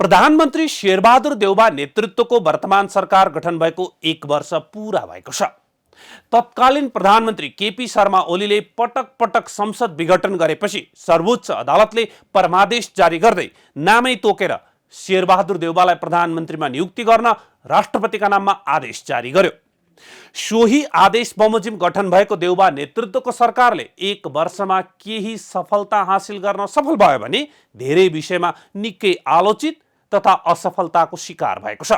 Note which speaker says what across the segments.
Speaker 1: प्रधानमन्त्री शेरबहादुर देउबा नेतृत्वको वर्तमान सरकार गठन भएको 1 वर्ष पूरा भएको छ। तत्कालीन प्रधानमन्त्री केपी शर्मा ओलीले पटक पटक संसद विघटन गरेपछि सर्वोच्च अदालतले परमादेश जारी गर्दै नामै तोकेर शेरबहादुर देउबालाई प्रधानमन्त्रीमा नियुक्ति गर्न राष्ट्रपतिका नाममा आदेश जारी गर्यो। सोही आदेश बमोजिम गठन भएको देउबा नेतृत्वको सरकारले 1 वर्षमा केही सफलता हासिल गर्न सफल भयो भने धेरै विषयमा निकै आलोचित तथा असफलताको शिकार भएको छ।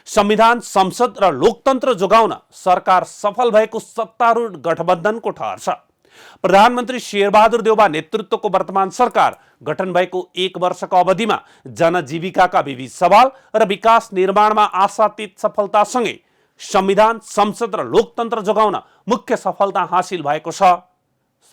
Speaker 1: संविधान, संसद र लोकतन्त्र जोगाउन सरकार सफल भएको सत्तारूढ गठबन्धनको ठहर छ। प्रधानमन्त्री शेरबहादुर देउबा नेतृत्वको वर्तमान सरकार गठन भएको 1 वर्षको अवधिमा जनजीविकाका विविध सवाल र विकास निर्माणमा आशातीत सफलतासँगै संविधान, संसद र लोकतन्त्र जोगाउन मुख्य सफलता हासिल भएको छ,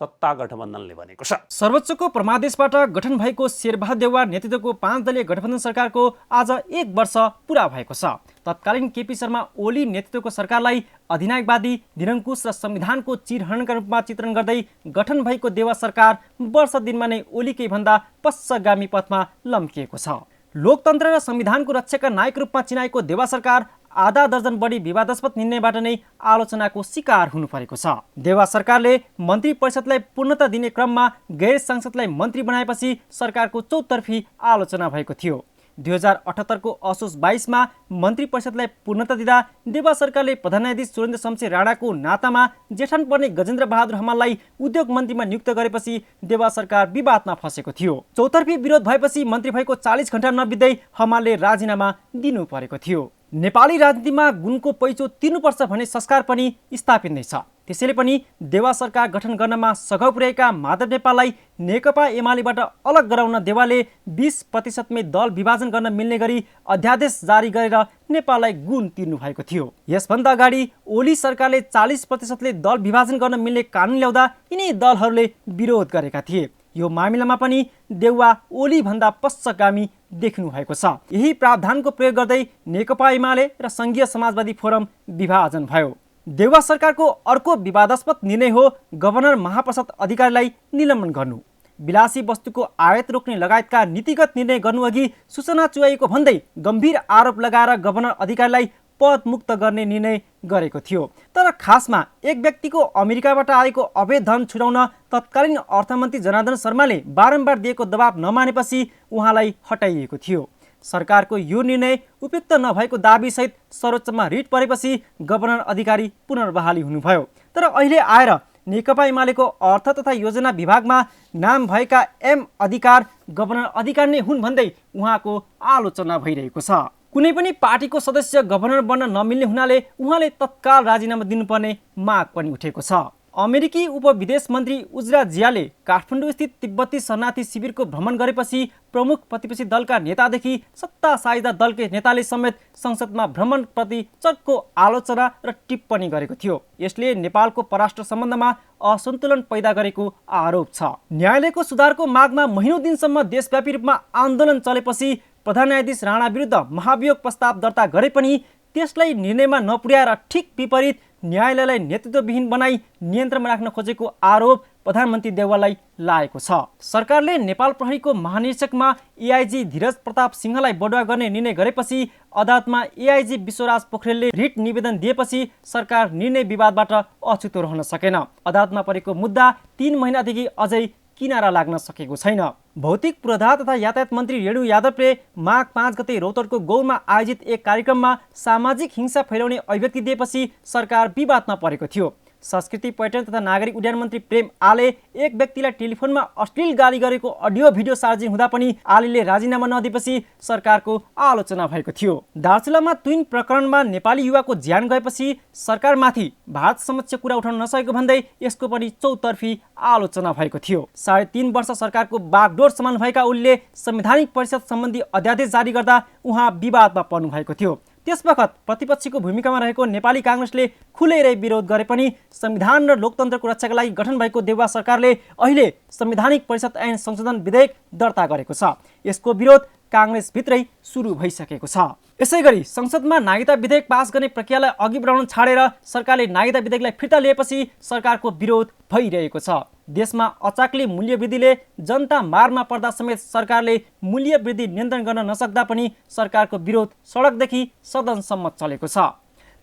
Speaker 1: सत्ता गठबन्धनले भनेको छ।
Speaker 2: सर्वोच्चको परमादेशबाट गठन भएको शेरबहादुर देउबा नेतृत्वको 5 दलीय गठबन्धन सरकारको आज 1 वर्ष पूरा भएको छ। तत्कालीन केपी शर्मा ओली नेतृत्वको सरकारलाई अधिनायकवादी, निरङ्कुश र संविधानको चिरहरणका रूपमा चित्रण गर्दै गठन भएको देउबा सरकार वर्ष दिनमा नै ओलीकै भन्दा पश्चगामी पथमा लम्किएको छ। लोकतन्त्र र संविधानको रक्षकका नायक रूपमा चिनाएको देउबा सरकार आधा दर्जन बढी विवादास्पद निर्णयबाट नै आलोचनाको शिकार हुनु परेको छ। देउबा सरकारले मन्त्री परिषदलाई पूर्णता दिने क्रममा गैर सांसदलाई मन्त्री बनाएपछि सरकारको चौतर्फी आलोचना भएको थियो। 2078 को असोज 22 मा मन्त्री परिषदलाई पूर्णता दिँदा देउबा सरकारले प्रधान न्यायाधीश सुरेन्द्र शमशेर राणाको नातामा जेठान पर्ने गजेन्द्र बहादुर हमाललाई उद्योग मन्त्रीमा नियुक्त गरेपछि देउबा सरकार विवादमा फसेको थियो। चौतर्फी विरोध भएपछि मन्त्री भएको 40 घण्टा नबित्दै हमालले राजीनामा दिनु परेको थियो। नेपाली राजनीतिमा गुणको पैँचो तिर्नुपर्छ भन्ने संस्कार पनि स्थापित नै छ। त्यसैले पनि देउबा सरकार गठन गर्नमा सघाउ पुर्याएका माधव नेपाललाई नेकपा एमालेबाट अलग गराउन देउबाले 20% मै दल विभाजन गर्न मिल्ने गरी अध्यादेश जारी गरेर नेपाललाई गुण तिर्नु भएको थियो। यसभन्दा अगाडि ओली सरकारले 40% ले दल विभाजन गर्न मिल्ने कानुन ल्याउँदा यिनै दलहरूले विरोध गरेका थिए। यो मामिलामा पनि देउबा ओली भन्दा पश्चगामी देख्नु भएको छ। यही प्रावधानको प्रयोग गर्दै नेकपा एमाले र संघीय समाजवादी फोरम विभाजन भयो। देउबा सरकारको अर्को विवादास्पद निर्णय हो गभर्नर महाप्रसाद अधिकारीलाई निलम्बन गर्नु। विलासी वस्तुको आयात रोक्ने लगायतका नीतिगत निर्णय गर्नुअघि सूचना चुहाइएको भन्दै गम्भीर आरोप लगाएर गभर्नर अधिकारीलाई पद मुक्त गर्ने निर्णय गरेको थियो। तर खासमा एक व्यक्तिको अमेरिकाबाट आएको अवैध धन छुटाउन तत्कालीन अर्थमन्त्री जनार्दन शर्माले बारम्बार दिएको दबाब नमानेपछि उहाँलाई हटाइएको थियो। सरकारको यो निर्णय उपयुक्त नभएको दाबीसहित सर्वोच्चमा रिट परेपछि गभर्नर अधिकारी पुनर्बहाली हुनुभयो। तर अहिले आएर नेकपा एमालेको अर्थ तथा योजना विभागमा नाम भएका एम अधिकार गभर्नर अधिकार नै हुन् भन्दै उहाँको आलोचना भइरहेको छ। कुनै पनि पार्टीको सदस्य गभर्नर बन्न नमिल्ने हुनाले उहाँले तत्काल राजीनामा दिनुपर्ने माग पनि उठेको छ। अमेरिकी उपविदेश मन्त्री उजरा जियाले काठमाडौँ स्थित तिब्बती शरणार्थी शिविरको भ्रमण गरेपछि प्रमुख प्रतिपक्षी दलका नेतादेखि सत्ता साझेदार दलकै नेताले समेत संसदमा भ्रमणप्रति चर्को आलोचना र टिप्पणी गरेको थियो। यसले नेपालको परराष्ट्र सम्बन्धमा असन्तुलन पैदा गरेको आरोप छ। न्यायालयको सुधारको मागमा महिनौं दिनसम्म देशव्यापी रूपमा आन्दोलन चलेपछि प्रधान न्यायाधीश राणा विरुद्ध महाभियोग प्रस्ताव दर्ता गरे पनि त्यसलाई निर्णयमा नपुर्याएर ठिक विपरीत न्यायालयलाई नेतृत्वविहीन बनाई नियन्त्रणमा राख्न खोजेको आरोप प्रधानमन्त्री देउबालाई लागेको छ। सरकारले नेपाल प्रहरीको महानिरीक्षकमा एआइजी धीरज प्रताप सिंहलाई बढुवा गर्ने निर्णय गरेपछि अदालतमा एआइजी विश्वराज पोखरेलले रिट निवेदन दिएपछि सरकार निर्णय विवादबाट अछुतो रहन सकेन। अदालतमा परेको मुद्दा 3 महिनादेखि अझै किनारा लाग्न सकेको छैन। भौतिक पूर्वाधार तथा यातायात मन्त्री रेणु यादवले माघ 5 गते रौतहटको गौरमा आयोजित एक कार्यक्रममा सामाजिक हिंसा फैलाउने अभिव्यक्ति दिएपछि सरकार विवादमा परेको थियो। संस्कृति, पर्यटन तथा नागरिक उड्डयन मन्त्री प्रेम आले एक व्यक्तिलाई टेलिफोनमा अश्लील गाली गरेको अडियो भिडियो सार्वजनिक हुँदा पनि आलेले राजीनामा नदिएपछि सरकारको आलोचना भएको थियो। दार्चुलामा ट्विन प्रकरणमा नेपाली युवाको ज्यान गएपछि सरकारमाथि भारत समक्ष कुरा उठाउन नसकेको भन्दै यसको पनि चौतर्फी आलोचना भएको थियो। 3.5 वर्ष सरकारको बागडोर सम्हाल्नु भएका ओलीले संवैधानिक परिषद सम्बन्धी अध्यादेश जारी गर्दा उहाँ विवादमा पर्नु भएको थियो। त्यसबखत प्रतिपक्षीको भूमिकामा रहेको नेपाली कांग्रेसले खुलेरै विरोध गरे पनि संविधान र लोकतन्त्रको रक्षाका लागि गठन भएको देउबा सरकारले अहिले संवैधानिक परिषद ऐन संशोधन विधेयक दर्ता गरेको छ। यसको विरोध काङ्ग्रेसभित्रै सुरु भइसकेको छ। यसैगरी संसदमा नागरिकता विधेयक पास गर्ने प्रक्रियालाई अघि बढाउन छाडेर सरकारले नागरिकता विधेयकलाई फिर्ता लिएपछि सरकारको विरोध भइरहेको छ। देशमा अचाक्ली मूल्य वृद्धिले जनता मारमा पर्दा समेत सरकारले मूल्य वृद्धि नियन्त्रण गर्न नसक्दा पनि सरकारको विरोध सडकदेखि सदनसम्म चलेको छ।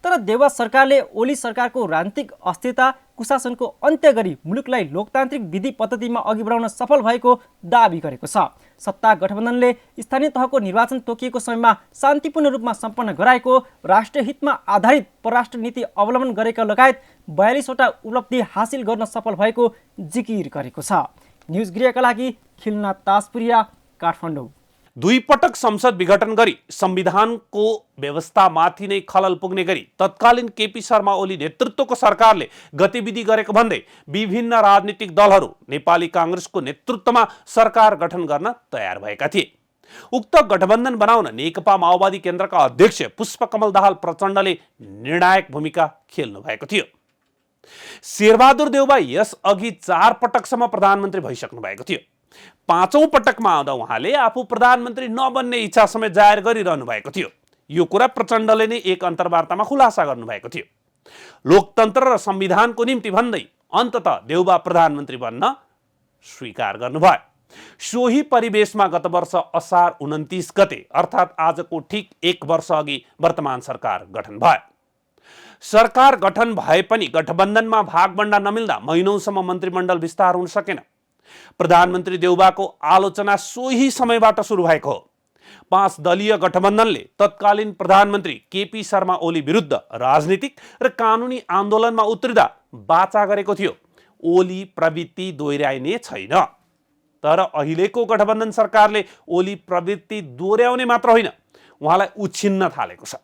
Speaker 2: तर देउबा सरकारले ओली सरकारको राजनीतिक अस्थिरता कुशासनको अन्त्य गरी मुलुकलाई लोकतान्त्रिक विधि पद्धतिमा अघि बढाउन सफल भएको दाबी गरेको छ। सत्ता गठबन्धनले स्थानीय तहको निर्वाचन तोकिएको समयमा शान्तिपूर्ण रूपमा सम्पन्न गराएको, राष्ट्रिय हितमा आधारित परराष्ट्र नीति अवलम्बन गरेका लगायत 42वटा उपलब्धि हासिल गर्न सफल भएको जिकिर गरेको छ। न्युज गृहका लागि खिलनाथ ताजपुरिया, काठमाडौँ।
Speaker 1: दुई पटक संसद विघटन गरी संविधानको व्यवस्थामाथि नै खलल पुग्ने गरी तत्कालीन केपी शर्मा ओली नेतृत्वको सरकारले गतिविधि गरेको भन्दै विभिन्न राजनीतिक दलहरू नेपाली काङ्ग्रेसको नेतृत्वमा सरकार गठन गर्न तयार भएका थिए। उक्त गठबन्धन बनाउन नेकपा माओवादी केन्द्रका अध्यक्ष पुष्पकमल दाहाल प्रचण्डले निर्णायक भूमिका खेल्नु भएको थियो। शेरबहादुर देउबा यसअघि 4 पटकसम्म प्रधानमन्त्री भइसक्नु भएको थियो। 5औं पटकमा आउँदा उहाँले आफू प्रधानमन्त्री नबन्ने इच्छा समेत जाहेर गरिरहनु भएको थियो। यो कुरा प्रचण्डले नै एक अन्तर्वार्तामा खुलासा गर्नुभएको थियो। लोकतन्त्र र संविधानको निम्ति भन्दै अन्ततः देउबा प्रधानमन्त्री बन्न स्वीकार गर्नुभयो। सोही परिवेशमा गत वर्ष असार 29 गते अर्थात् आजको ठिक 1 वर्ष अघि वर्तमान सरकार गठन भयो। सरकार गठन भए पनि गठबन्धनमा भागबण्डा नमिल्दा महिनौसम्म मन्त्रीमण्डल विस्तार हुन सकेन। प्रधानमन्त्री देउबाको आलोचना सोही समयबाट सुरु भएको हो। 5 दलीय गठबन्धनले तत्कालीन प्रधानमन्त्री केपी शर्मा ओली विरुद्ध राजनीतिक र कानुनी आन्दोलनमा उत्रिँदा वाचा गरेको थियो ओली प्रवृत्ति दोहोर्याइने छैन। तर अहिलेको गठबन्धन सरकारले ओली प्रवृत्ति दोहोर्याउने मात्र होइन, उहाँलाई उछिन्न थालेको छ।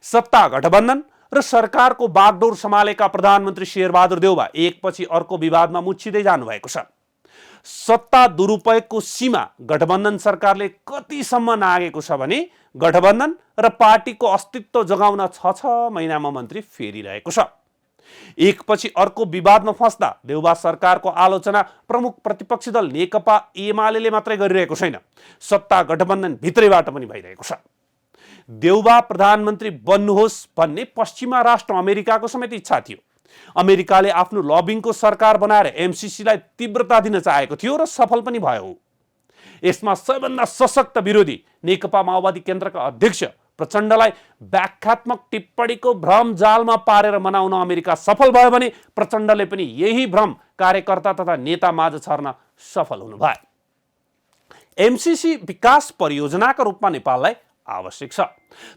Speaker 1: सत्ता गठबन्धन र सरकारको बागडोर सम्हालेका प्रधानमन्त्री शेरबहादुर देउबा एकपछि अर्को विवादमा मुछिँदै जानुभएको छ। सत्ता दुरुपयोगको सीमा गठबन्धन सरकारले कतिसम्म नागेको छ भने गठबन्धन र पार्टीको अस्तित्व जगाउन 6 महिनामा मन्त्री फेरिरहेको छ। एकपछि अर्को विवादमा फस्दा देउबा सरकारको आलोचना प्रमुख प्रतिपक्षी दल नेकपा एमाले मात्रै गरिरहेको छैन, सत्ता गठबन्धन भित्रैबाट पनि भइरहेको छ। देउबा प्रधानमन्त्री बन्नुहोस् भन्ने पश्चिमा राष्ट्र अमेरिकाको समेत इच्छा थियो। अमेरिकाले आफ्नो लबिङको सरकार बनाएर एमसीसीलाई तीव्रता दिन चाहेको थियो र सफल पनि भयो। यसमा सबैभन्दा सशक्त विरोधी नेकपा माओवादी केन्द्रका अध्यक्ष प्रचण्डलाई व्याख्यात्मक टिप्पणीको भ्रम जालमा पारेर मनाउन अमेरिका सफल भयो भने प्रचण्डले पनि यही भ्रम कार्यकर्ता तथा नेता माझ छर्न सफल हुनुभयो। एमसीसी विकास परियोजनाका रूपमा नेपाललाई आवश्यक छ,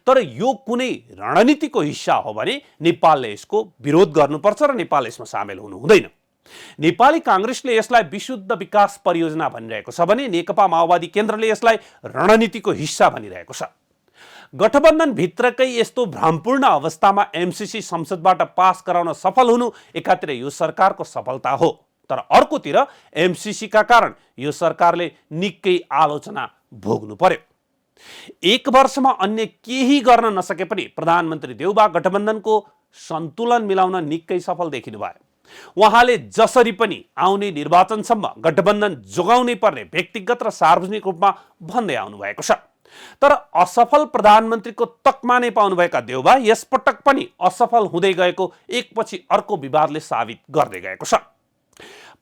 Speaker 1: तर यो कुनै रणनीतिको हिस्सा हो भने नेपालले यसको विरोध गर्नुपर्छ र नेपाल यसमा सामेल हुनु हुँदैन। नेपाली काङ्ग्रेसले यसलाई विशुद्ध विकास परियोजना भनिरहेको छ भने नेकपा माओवादी केन्द्रले यसलाई रणनीतिको हिस्सा भनिरहेको छ। गठबन्धन भित्रकै यस्तो भ्रमपूर्ण अवस्थामा एमसीसी संसदबाट पास गराउन सफल हुनु एकातिर यो सरकारको सफलता हो, तर अर्कोतिर एमसीसीका कारण यो सरकारले निकै आलोचना भोग्नु पर्यो। 1 वर्षमा अन्य केही गर्न नसके पनि प्रधानमन्त्री देउबा गठबन्धनको सन्तुलन मिलाउन निकै सफल देखिनु भयो। उहाँले जसरी पनि आउने निर्वाचनसम्म गठबन्धन जोगाउनै पर्ने व्यक्तिगत र सार्वजनिक रूपमा भन्दै आउनु भएको छ। तर असफल प्रधानमन्त्रीको तकमा नै पाउनुभएका देउबा यसपटक पनि असफल हुँदै गएको एकपछि अर्को विवादले साबित गर्दै गएको छ।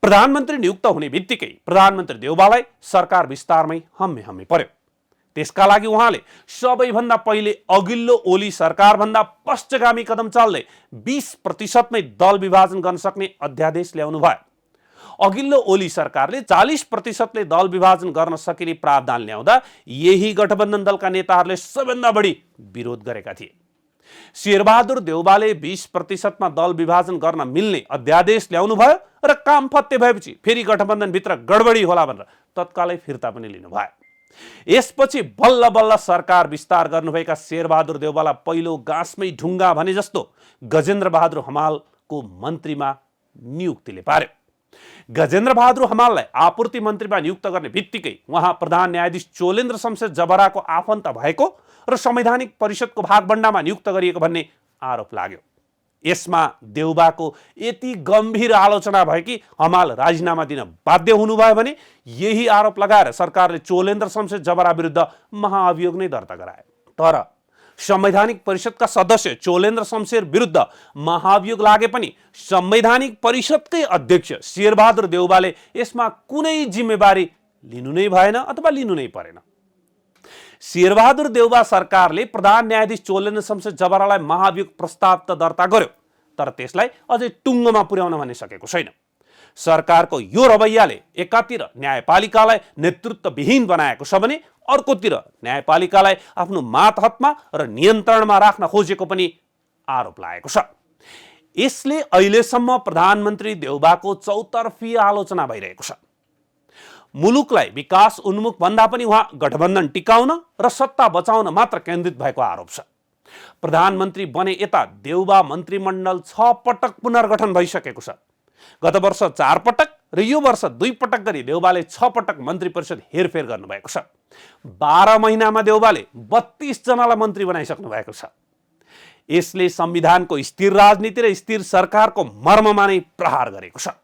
Speaker 1: प्रधानमन्त्री नियुक्त हुने बित्तिकै प्रधानमन्त्री देउबालाई सरकार विस्तारमै हम्मे पर्यो। त्यसका लागि उहाँले सबैभन्दा पहिले अघिल्लो ओली सरकारभन्दा पश्चगामी कदम चाल्दै 20% मै दल विभाजन गर्न सक्ने अध्यादेश ल्याउनु भयो। अघिल्लो ओली सरकारले 40% ले दल विभाजन गर्न सकिने प्रावधान ल्याउँदा यही गठबन्धन दलका नेताहरूले सबैभन्दा बढी विरोध गरेका थिए। शेरबहादुर देउबाले 20% मा दल विभाजन गर्न मिल्ने अध्यादेश ल्याउनु भयो र काम फत्ते भएपछि फेरि गठबन्धनभित्र गडबडी होला भनेर तत्कालै फिर्ता पनि लिनुभयो। यसपछि बल्ल बल्ल सरकार विस्तार गर्नुभएका शेरबहादुर देउबालाई पहिलो गाँसमै ढुङ्गा भने जस्तो गजेन्द्र बहादुर हमालको मन्त्रीमा नियुक्तिले पार्यो। गजेन्द्र बहादुर हमाललाई आपूर्ति मन्त्रीमा नियुक्त गर्ने बित्तिकै उहाँ प्रधान न्यायाधीश चोलेन्द्र शमशेर जबराको आफन्त भएको र संवैधानिक परिषदको भागबण्डामा नियुक्त गरिएको भन्ने आरोप लाग्यो। यसमा देउबाको यति गम्भीर आलोचना भयो कि हमाल राजीनामा दिन बाध्य हुनुभयो भने यही आरोप लगाएर सरकारले चोलेन्द्र शमशेर जबरा विरुद्ध महाअभियोग नै दर्ता गरायो। तर संवैधानिक परिषदका सदस्य चोलेन्द्र शमशेर विरुद्ध महाअभियोग लागे पनि संवैधानिक परिषदकै अध्यक्ष शेरबहादुर देउबाले यसमा कुनै जिम्मेवारी लिनु नै भएन अथवा लिनु नै परेन। शेरबहादुर देउबा सरकारले प्रधान न्यायाधीश चोलेन्द्र शमशेर जबरालाई महाअभियोग प्रस्ताव त दर्ता गर्यो, तर त्यसलाई अझै टुङ्गोमा पुर्याउन भने सकेको छैन। सरकारको यो रवैयाले एकातिर न्यायपालिकालाई नेतृत्वविहीन बनाएको छ भने अर्कोतिर न्यायपालिकालाई आफ्नो मातहतमा र नियन्त्रणमा राख्न खोजेको पनि आरोप लागेको छ। यसले अहिलेसम्म प्रधानमन्त्री देउबाको चौतर्फी आलोचना भइरहेको छ। मुलुकलाई विकास उन्मुख भन्दा पनि उहाँ गठबन्धन टिकाउन र सत्ता बचाउन मात्र केन्द्रित भएको आरोप छ। प्रधानमन्त्री बने यता देउबा मन्त्रीमण्डल 6 पटक पुनर्गठन भइसकेको छ। गत वर्ष 4 पटक र यो वर्ष 2 पटक गरी देउबाले 6 पटक मन्त्री परिषद हेरफेर गर्नुभएको छ। 12 महिनामा देउबाले 32 जनालाई मन्त्री बनाइसक्नु भएको छ। यसले संविधानको स्थिर राजनीति र स्थिर सरकारको मर्ममा नै प्रहार गरेको छ।